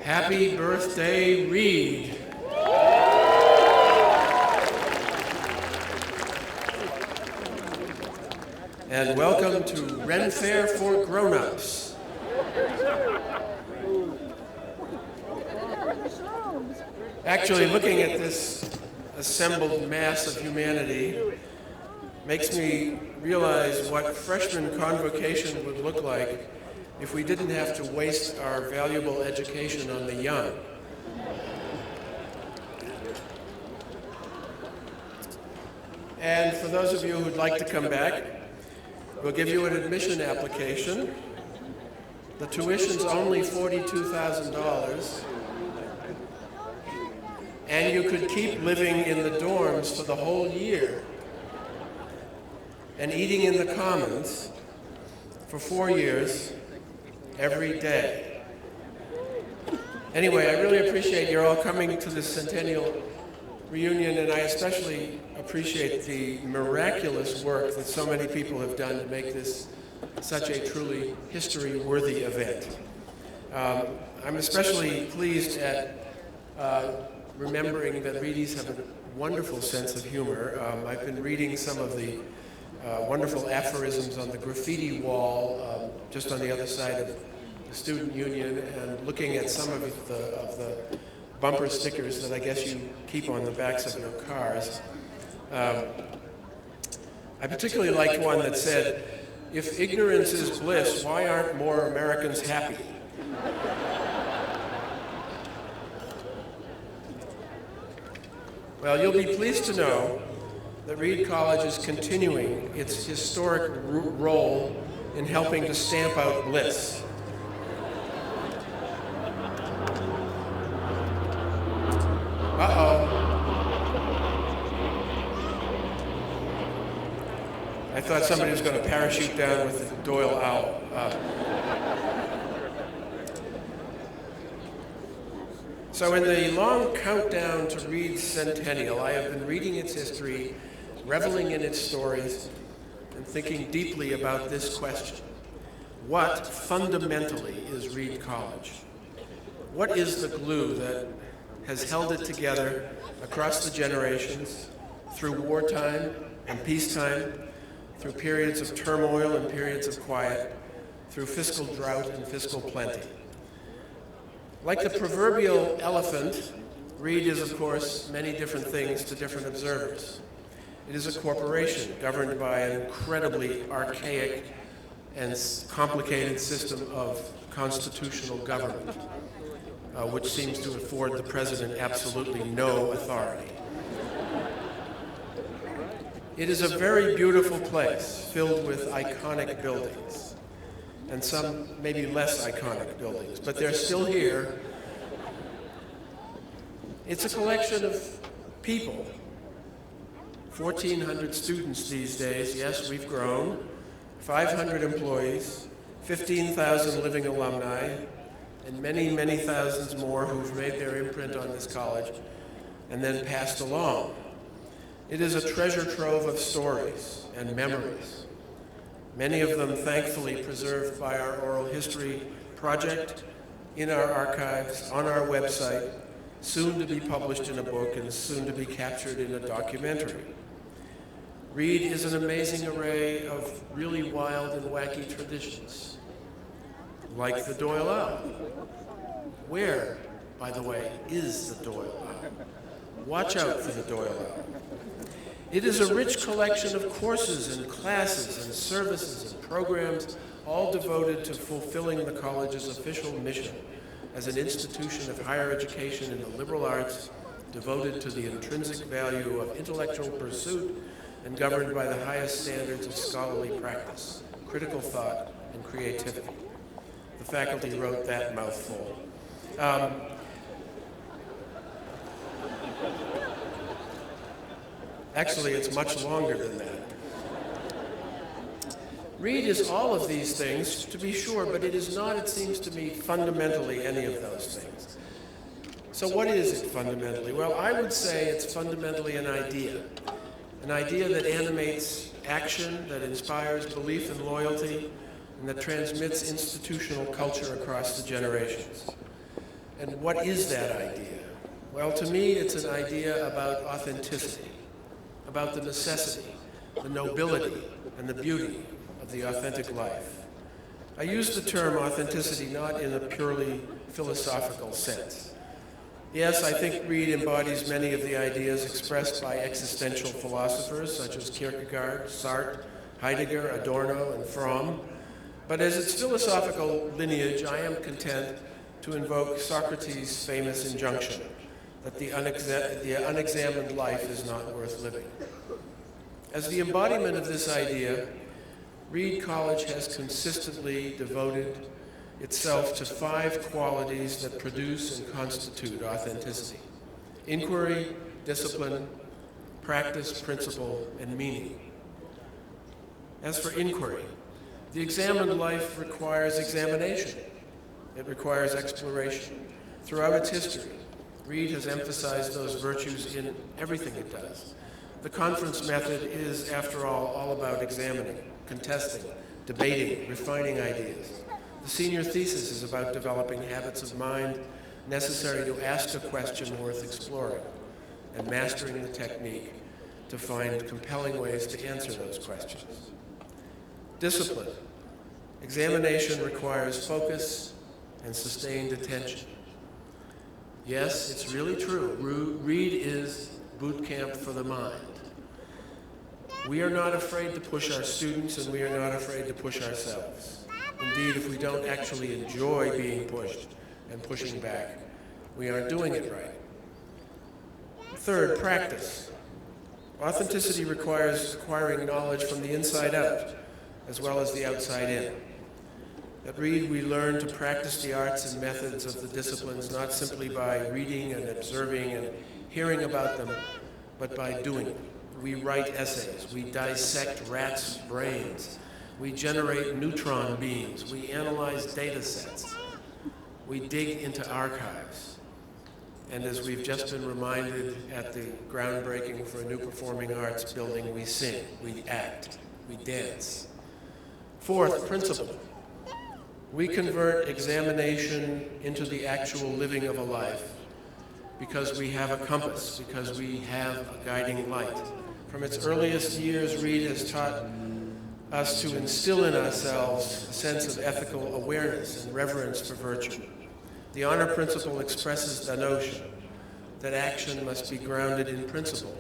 Happy birthday, Reed. And welcome to Fanfayre for Grown-Ups. Actually, looking at this assembled mass of humanity makes me realize what freshman convocation would look like if we didn't have to waste our valuable education on the young. And for those of you who'd like to come back, we'll give you an admission application. The tuition's only $42,000. And you could keep living in the dorms for the whole year and eating in the commons for 4 years every day. Anyway, I really appreciate you're all coming to this Centennial reunion, and I especially appreciate the miraculous work that so many people have done to make this such a truly history-worthy event. I'm especially pleased at remembering that Reedies have a wonderful sense of humor. I've been reading some of the wonderful aphorisms on the graffiti wall just on the other side of the Student Union, and looking at some of the bumper stickers that I guess you keep on the backs of your cars. I particularly liked one that said, "If ignorance is bliss, why aren't more Americans happy?" Well, you'll be pleased to know that Reed College is continuing its historic role in helping to stamp out bliss. Uh-oh. I thought somebody was going to parachute down with the Doyle owl. So in the long countdown to Reed's Centennial, I have been reading its history, reveling in its stories, and thinking deeply about this question. What fundamentally is Reed College? What is the glue that has held it together across the generations, through wartime and peacetime, through periods of turmoil and periods of quiet, through fiscal drought and fiscal plenty? Like the proverbial elephant, Reed is, of course, many different things to different observers. It is a corporation governed by an incredibly archaic and complicated system of constitutional government, which seems to afford the president absolutely no authority. It is a very beautiful place, filled with iconic buildings, and some maybe less iconic buildings, but they're still here. It's a collection of people. 1,400 students these days. Yes, we've grown. 500 employees, 15,000 living alumni, and many, many thousands more who've made their imprint on this college and then passed along. It is a treasure trove of stories and memories, many of them thankfully preserved by our oral history project, in our archives, on our website, soon to be published in a book and soon to be captured in a documentary. Reed is an amazing array of really wild and wacky traditions, like the Doyle owl. Where, by the way, is the Doyle owl? Watch out for the Doyle owl. It is a rich collection of courses and classes and services and programs, all devoted to fulfilling the college's official mission as an institution of higher education in the liberal arts, devoted to the intrinsic value of intellectual pursuit and governed by the highest standards of scholarly practice, critical thought, and creativity. The faculty wrote that mouthful. Actually, it's much longer than that. Reed is all of these things, to be sure, but it is not, it seems to me, fundamentally any of those things. So what is it fundamentally? Well, I would say it's fundamentally an idea that animates action, that inspires belief and loyalty, and that transmits institutional culture across the generations. And what is that idea? Well, to me, it's an idea about authenticity, about the necessity, the nobility, and the beauty of the authentic life. I use the term authenticity not in a purely philosophical sense. Yes, I think Reid embodies many of the ideas expressed by existential philosophers such as Kierkegaard, Sartre, Heidegger, Adorno, and Fromm. But as its philosophical lineage, I am content to invoke Socrates' famous injunction that the unexamined life is not worth living. As the embodiment of this idea, Reed College has consistently devoted itself to 5 qualities that produce and constitute authenticity: inquiry, discipline, practice, principle, and meaning. As for inquiry, the examined life requires examination. It requires exploration. Throughout its history, Reed has emphasized those virtues in everything it does. The conference method is, after all about examining, contesting, debating, refining ideas. The senior thesis is about developing habits of mind necessary to ask a question worth exploring and mastering the technique to find compelling ways to answer those questions. Discipline. Examination requires focus and sustained attention. Yes, it's really true. Reed is boot camp for the mind. We are not afraid to push our students, and we are not afraid to push ourselves. Indeed, if we don't actually enjoy being pushed and pushing back, we aren't doing it right. Third, practice. Authenticity requires acquiring knowledge from the inside out, as well as the outside in. At Reed, we learn to practice the arts and methods of the disciplines not simply by reading and observing and hearing about them, but by doing them. We write essays, we dissect rats' brains, we generate neutron beams, we analyze data sets, we dig into archives. And as we've just been reminded at the groundbreaking for a new performing arts building, we sing, we act, we dance. Fourth, principle. We convert examination into the actual living of a life because we have a compass, because we have a guiding light. From its earliest years, Reed has taught us to instill in ourselves a sense of ethical awareness and reverence for virtue. The honor principle expresses the notion that action must be grounded in principle,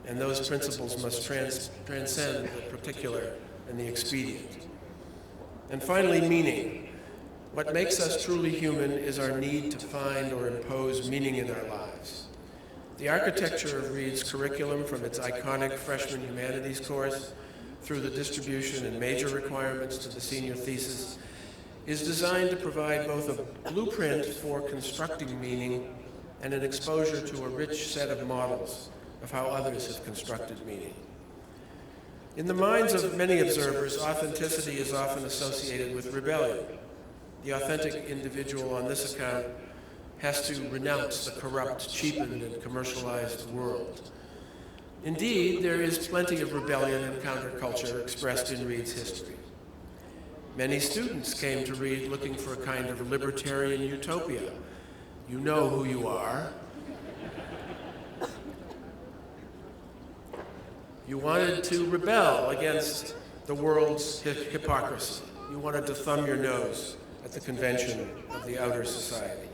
and those principles must transcend the particular and the expedient. And finally, meaning. What makes us truly human is our need to find or impose meaning in our lives. The architecture of Reed's curriculum, from its iconic freshman humanities course through the distribution and major requirements to the senior thesis, is designed to provide both a blueprint for constructing meaning and an exposure to a rich set of models of how others have constructed meaning. In the minds of many observers, authenticity is often associated with rebellion. The authentic individual on this account has to renounce the corrupt, cheapened, and commercialized world. Indeed, there is plenty of rebellion and counterculture expressed in Reed's history. Many students came to Reed looking for a kind of libertarian utopia. You know who you are. You wanted to rebel against the world's hypocrisy. You wanted to thumb your nose at the convention of the outer society.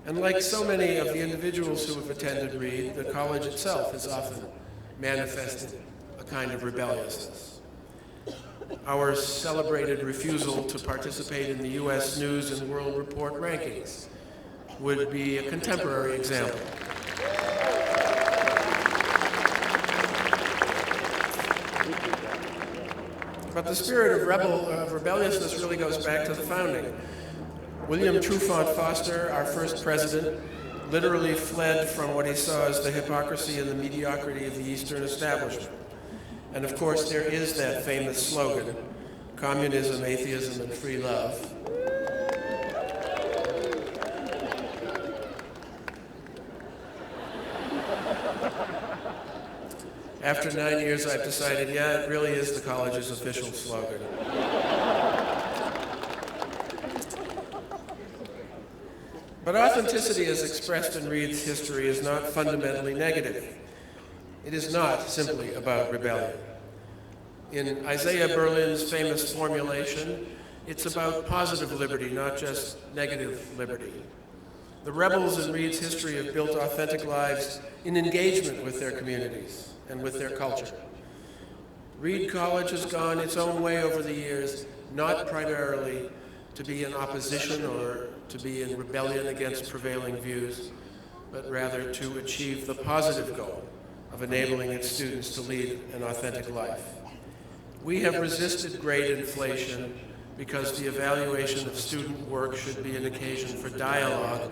And like so many of the individuals who have attended Reed, the college itself has often manifested a kind of rebelliousness. Our celebrated refusal to participate in the U.S. News and World Report rankings would be a contemporary example. But the spirit of rebelliousness really goes back to the founding. William Trufant Foster, our first president, literally fled from what he saw as the hypocrisy and the mediocrity of the Eastern establishment. And of course, there is that famous slogan, communism, atheism, and free love. After 9 years, I've decided, yeah, it really is the college's official slogan. But authenticity as expressed in Reed's history is not fundamentally negative. It is not simply about rebellion. In Isaiah Berlin's famous formulation, it's about positive liberty, not just negative liberty. The rebels in Reed's history have built authentic lives in engagement with their communities and with their culture. Reed College has gone its own way over the years, not primarily to be in opposition or to be in rebellion against prevailing views, but rather to achieve the positive goal of enabling its students to lead an authentic life. We have resisted grade inflation because the evaluation of student work should be an occasion for dialogue,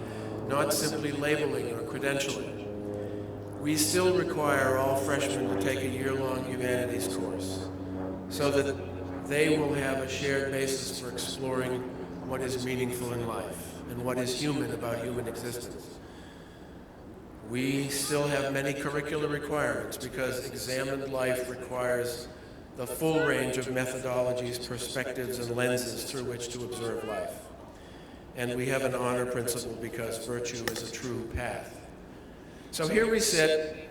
not simply labeling or credentialing. We still require all freshmen to take a year-long humanities course so that they will have a shared basis for exploring what is meaningful in life and what is human about human existence. We still have many curricular requirements because examined life requires the full range of methodologies, perspectives, and lenses through which to observe life. And we have an honor principle because virtue is a true path. So here we sit,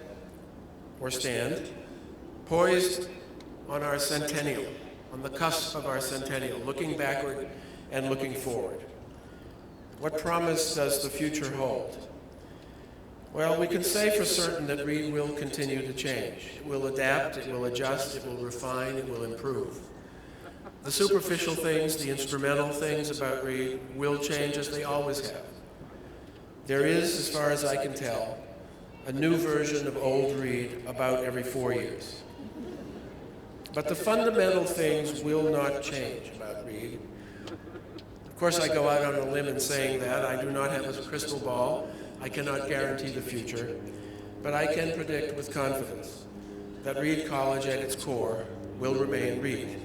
or stand, poised on our centennial, on the cusp of our centennial, looking backward and looking forward. What promise does the future hold? Well, we can say for certain that Reed will continue to change. It will adapt, it will adjust, it will refine, it will improve. The superficial things, the instrumental things about Reed will change as they always have. There is, as far as I can tell, a new version of old Reed about every 4 years. But the fundamental things will not change about Reed. Of course, I go out on a limb in saying that. I do not have a crystal ball. I cannot guarantee the future, but I can predict with confidence that Reed College at its core will remain Reed.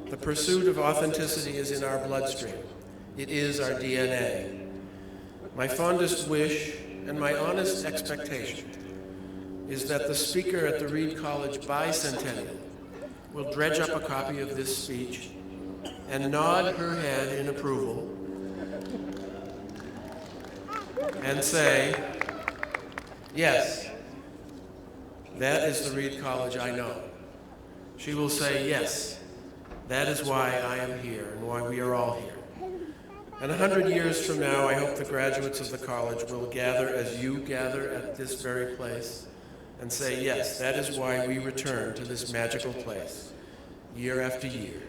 The pursuit of authenticity is in our bloodstream. It is our DNA. My fondest wish and my honest expectation is that the speaker at the Reed College bicentennial will dredge up a copy of this speech and nod her head in approval and say, yes, that is the Reed College I know. She will say, yes, that is why I am here and why we are all here. And 100 years from now, I hope the graduates of the college will gather as you gather at this very place and say, yes, that is why we return to this magical place year after year,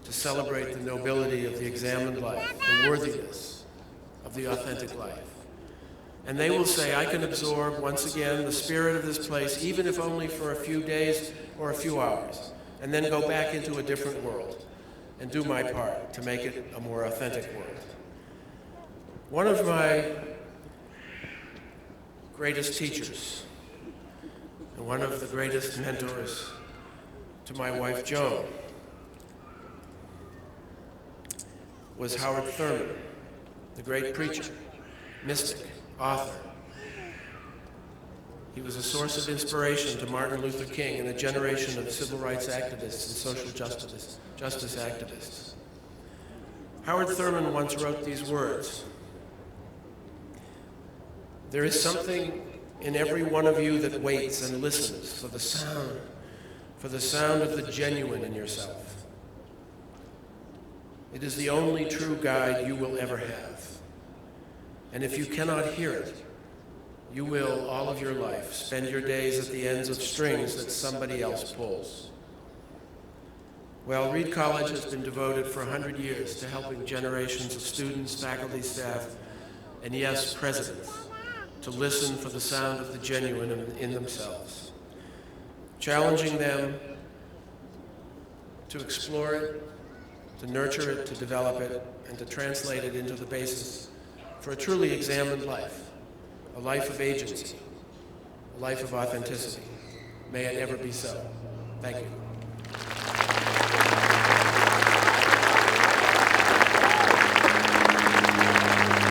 to celebrate the nobility of the examined life, the worthiness of the authentic life. And they will say, I can absorb once again the spirit of this place, even if only for a few days or a few hours, and then go back into a different world and do my part to make it a more authentic world. One of my greatest teachers and one of the greatest mentors to my wife Joan was Howard Thurman, the great preacher, mystic, author. He was a source of inspiration to Martin Luther King and a generation of civil rights activists and social justice activists. Howard Thurman once wrote these words: "There is something in every one of you that waits and listens for the sound of the genuine in yourself. It is the only true guide you will ever have. And if you cannot hear it, you will, all of your life, spend your days at the ends of strings that somebody else pulls." Well, Reed College has been devoted for 100 years to helping generations of students, faculty, staff, and yes, presidents, to listen for the sound of the genuine in themselves, challenging them to explore it, to nurture it, to develop it, and to translate it into the basis for a truly examined life, a life of agency, a life of authenticity. May it ever be so. Thank you.